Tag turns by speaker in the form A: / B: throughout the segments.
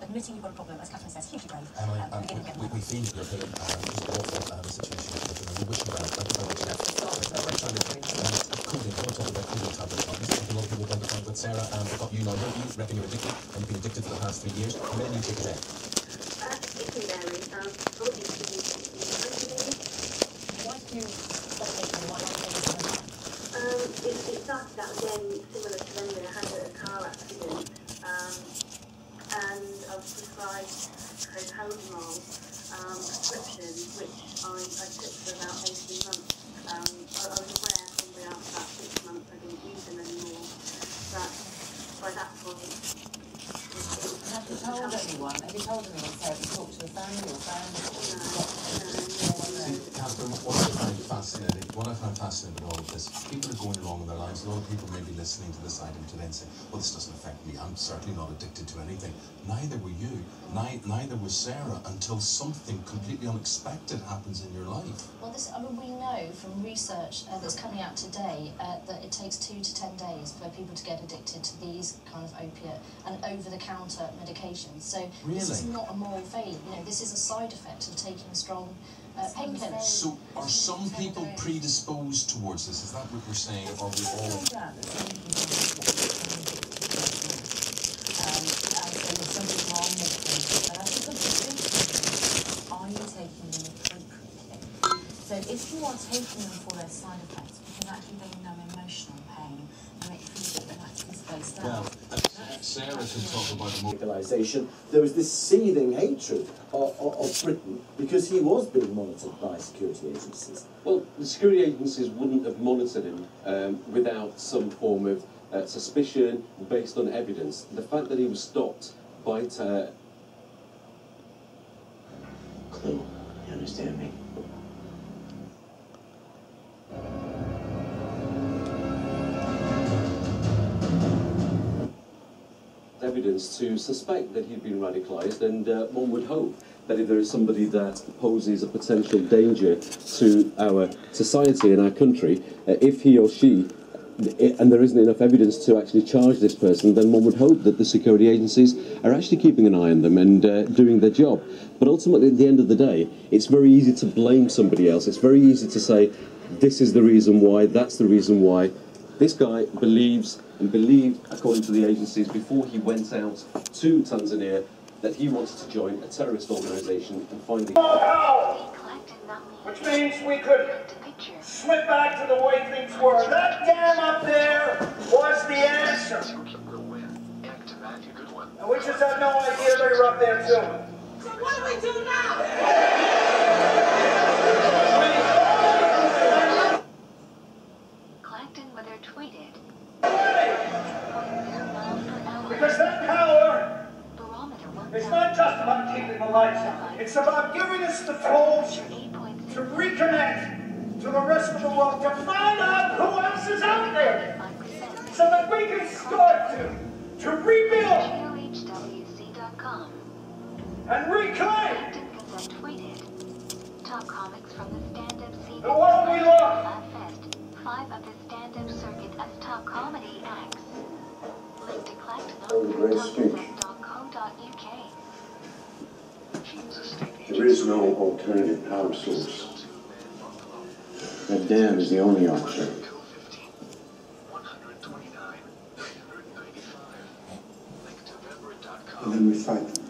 A: admitting you've got a problem, as Catherine says, hugely brave.
B: We feel you're in an awful situation. We wish you well. Thank you very much. Cooling, I want to talk about cooling tablets. A lot of people identify with Sarah, you know, you reckon you're addicted, and you've been addicted for the past 3 years. When did you take it out?
C: It can vary. Probably
A: why did you stop taking it? Why not take it?
C: It started out again similar to Wendy. I had a car accident, and I was prescribed Hauppauge prescription, which I took for about 18 months. I was aware probably after about 6 months I didn't use them anymore, but by that point
A: Have you told anyone? Have you told anyone? So have you talked to the family or friends?
B: Catherine, what I find fascinating with all of this, people are going along in their lives. A lot of people may be listening to this item today and say, well, this doesn't affect me. I'm certainly not addicted to anything. Neither were you. Neither was Sarah, until something completely unexpected happens in your life.
D: Well, we know from research that's coming out today that it takes 2 to 10 days for people to get addicted to these kind of opiate and over-the-counter medications. So this is not a moral failure. You know, this is a side effect of taking strong painkillers.
B: So are some people predisposed towards this? Is that what you're saying? Or are we all...
A: Are you taking them appropriately? So if you are taking them for their side effects, because actually they know emotional pain, and make you feel a bit relaxed and spaced out.
B: Sarah can talk about
E: radicalization. There was this seething hatred of Britain because he was being monitored by security agencies.
F: Well, the security agencies wouldn't have monitored him without some form of suspicion based on evidence. The fact that he was stopped by...
E: Clue, you understand me?
F: evidence to suspect that he'd been radicalised, and one would hope that if there is somebody that poses a potential danger to our society and our country, if he or she, and there isn't enough evidence to actually charge this person, then one would hope that the security agencies are actually keeping an eye on them and doing their job. But ultimately, at the end of the day, it's very easy to blame somebody else. It's very easy to say, this is the reason why, that's the reason why. This guy believes and believed, according to the agencies, before he went out to Tanzania, that he wanted to join a terrorist organisation and finally...
G: Which means we could slip back to the way things were. That dam up there was the answer. And we just had no idea they were up there too. So what do we do now?
H: Clacton Weather tweeted.
G: Because that power is not just about keeping the lights on. It's about giving us the tools to reconnect to the rest of the world, to find out who else is out there, so that we can start to rebuild and reclaim
H: top comics from the stand-up scene.
G: the world we love.
H: 5 of the stand-up circuit as top comedy acts. Link to clacton.co.uk.
I: There is no alternative power source. That dam is the only option. And then we fight them.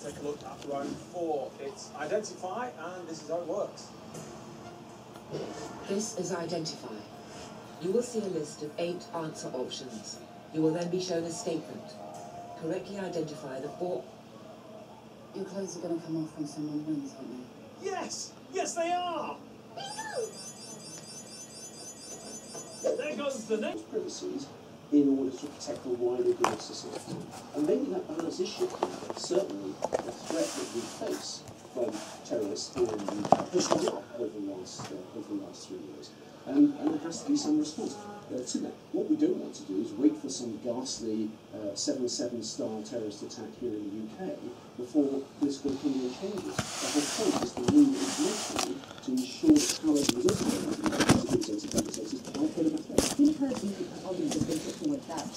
J: Take a look at row 4. It's identify, and this is how it works.
K: This is identify. You will see a list of 8 answer options. You will then be shown a statement. Correctly identify the 4...
L: Your clothes are going to come off when someone wins, aren't they?
J: Yes! Yes, they are! There goes the next
E: Premises in order to protect the wider good of society. And maybe that balance is shifting. Certainly, the threat that we face from terrorists here in the UK has gone up over the last 3 years. And there has to be some response to that. What we don't want to do is wait for some ghastly 7/7 style terrorist attack here in the UK before political opinion changes. The whole point is to move internationally to ensure that however we look at it,
L: We've heard the argument has been put forward that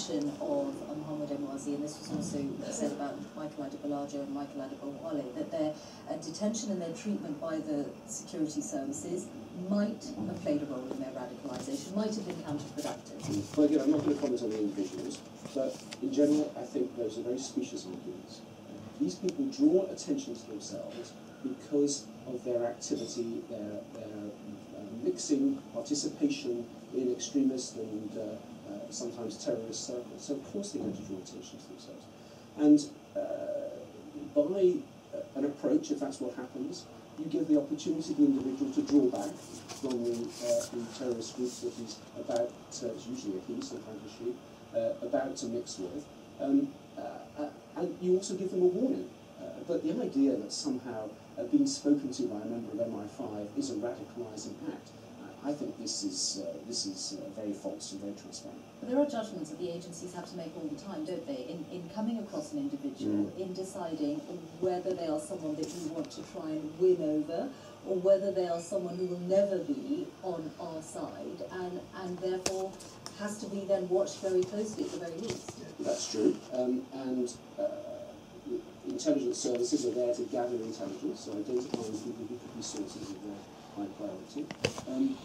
M: detention of Mohammed Emwazi, and this was also said about Michael Adebolajo and Michael Adebowale, that their detention and their treatment by the security services might have played a role in their radicalisation, might have been counterproductive.
E: Well, again, I'm not going to comment on the individuals, but in general, I think those are very specious arguments. These people draw attention to themselves because of their activity, their mixing participation in extremist and sometimes terrorist circles. So of course they're going to draw attention to themselves. And by an approach, if that's what happens, you give the opportunity to the individual to draw back from the terrorist group that he's about, it's usually a he, sometimes a she, about to mix with. And you also give them a warning. But the idea that somehow being spoken to by a member of MI5 is a radicalising act, I think this is very false and very transparent.
M: But there are judgments that the agencies have to make all the time, don't they, in coming across an individual, in deciding whether they are someone that you want to try and win over, or whether they are someone who will never be on our side, and therefore has to be then watched very closely at the very least.
E: That's true, and intelligence services are there to gather intelligence, so identifying people who could be sources of their high priority.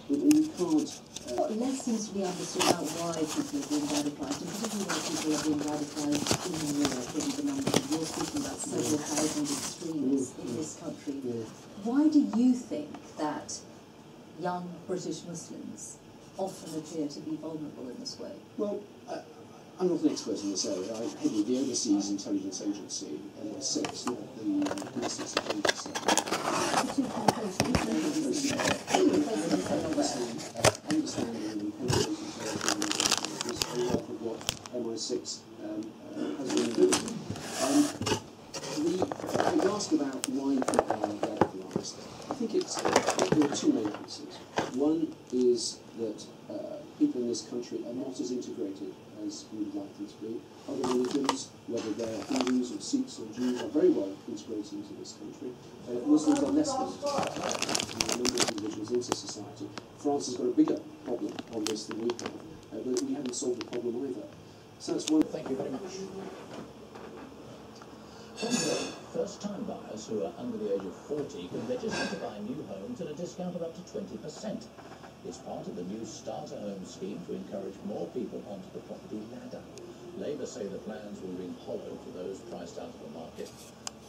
E: But you can't...
M: What less seems to be understood about why people are being radicalised, and particularly why people are being radicalised in Europe, given the numbers. You're speaking about several thousand extremists in this country. Why do you think that young British Muslims often appear to be vulnerable in this way?
E: Well, I'm not an expert in this area. I headed the Overseas Intelligence Agency, MI6, not the Domestic Security Service. Understanding and penetrating is a lot of what MI6 has been doing. You ask about why people are radicalised. I think there are two main reasons. One is that people in this country are not as integrated as we would like them to be. Other religions, whether they're Hindus or Sikhs or Jews, are very well integrated into this country. Muslims are less well integrated, a number of individuals into society. France has got a bigger problem on this than we have, but we haven't solved the problem either. So that's one.
N: Thank you very much. First-time buyers who are under the age of 40 can register to buy new homes at a discount of up to 20%. It's part of the new starter home scheme to encourage more people onto the property ladder. Labour say the plans will ring hollow for those priced out of the market.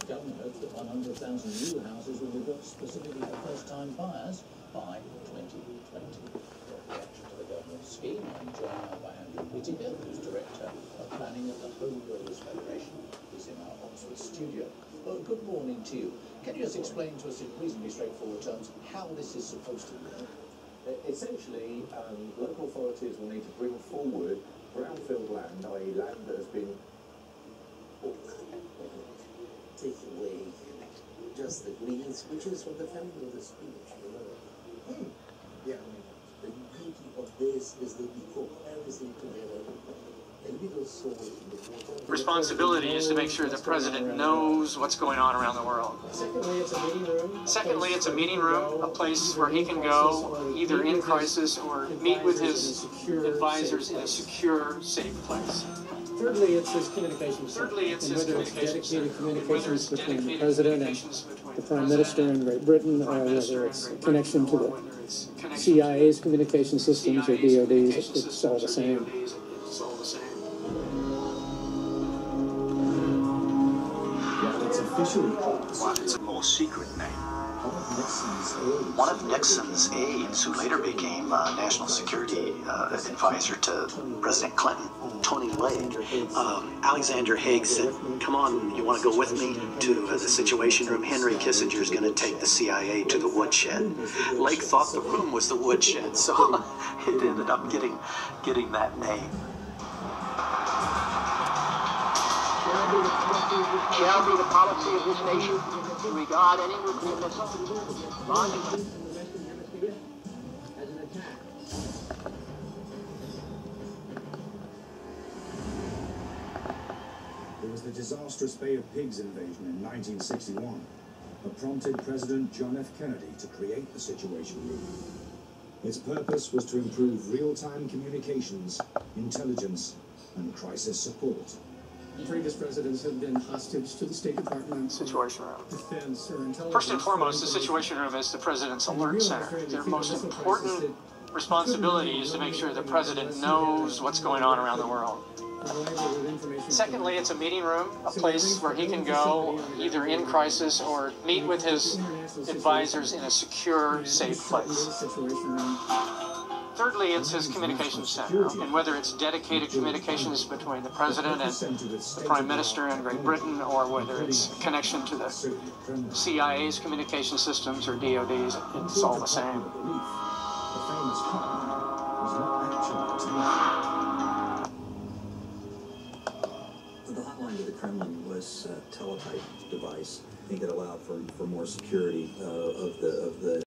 N: The government hopes that 100,000 new houses will be built specifically for first-time buyers by 2020. Reaction to the government scheme, I'm joined by Andrew Whittaker, who's Director of Planning at the Home Builders Federation. He's in our Oxford studio. Well, good morning to you. Can you just explain to us in reasonably straightforward terms how this is supposed to work?
O: Essentially, local authorities will need to bring forward brownfield land, i.e. land that has been
P: take away just the greens, which is what the family of the speech, you know. Yeah. The beauty of this is that we put everything together.
Q: Responsibility is to make sure the president knows what's going on around the world. Secondly, it's a meeting room, a place where he can go either in crisis or meet with his advisors in a secure, safe place.
R: Thirdly, it's his communications. Thirdly, it's his dedicated communications between the president and the prime minister in Great Britain, or whether it's a connection to the CIA's communication systems or DOD's, it's all the same.
S: It's officially called its more secret name. One of Nixon's aides, who later became national security advisor to President Clinton, Tony Lake, Alexander Haig said, "Come on, you want to go with me to the Situation Room? Henry Kissinger is going to take the CIA to the woodshed." Lake thought the room was the woodshed, so it ended up getting that name. Shall be the policy of this nation to regard any nuclear missile launching
O: as an attack.
T: There was the disastrous Bay of Pigs invasion in 1961 that prompted President John F. Kennedy to create the Situation Room. Its purpose was to improve real-time communications, intelligence, and crisis support.
R: Previous presidents have been hostage to the State Department,
Q: Situation room.
R: Defense, or intelligence.
Q: First and foremost, the Situation Room is the President's Alert Center. Their most important responsibility is to make sure the President knows what's going on around the world. Secondly, it's a meeting room, a place where he can go either in crisis or meet with his advisors in a secure, safe place. Thirdly, it's his communications center, and whether it's dedicated communications between the President and the Prime Minister in Great Britain, or whether it's a connection to the CIA's communication systems or DOD's, it's all the same.
U: The hotline to the Kremlin was a teletype device. I think it allowed for more security of the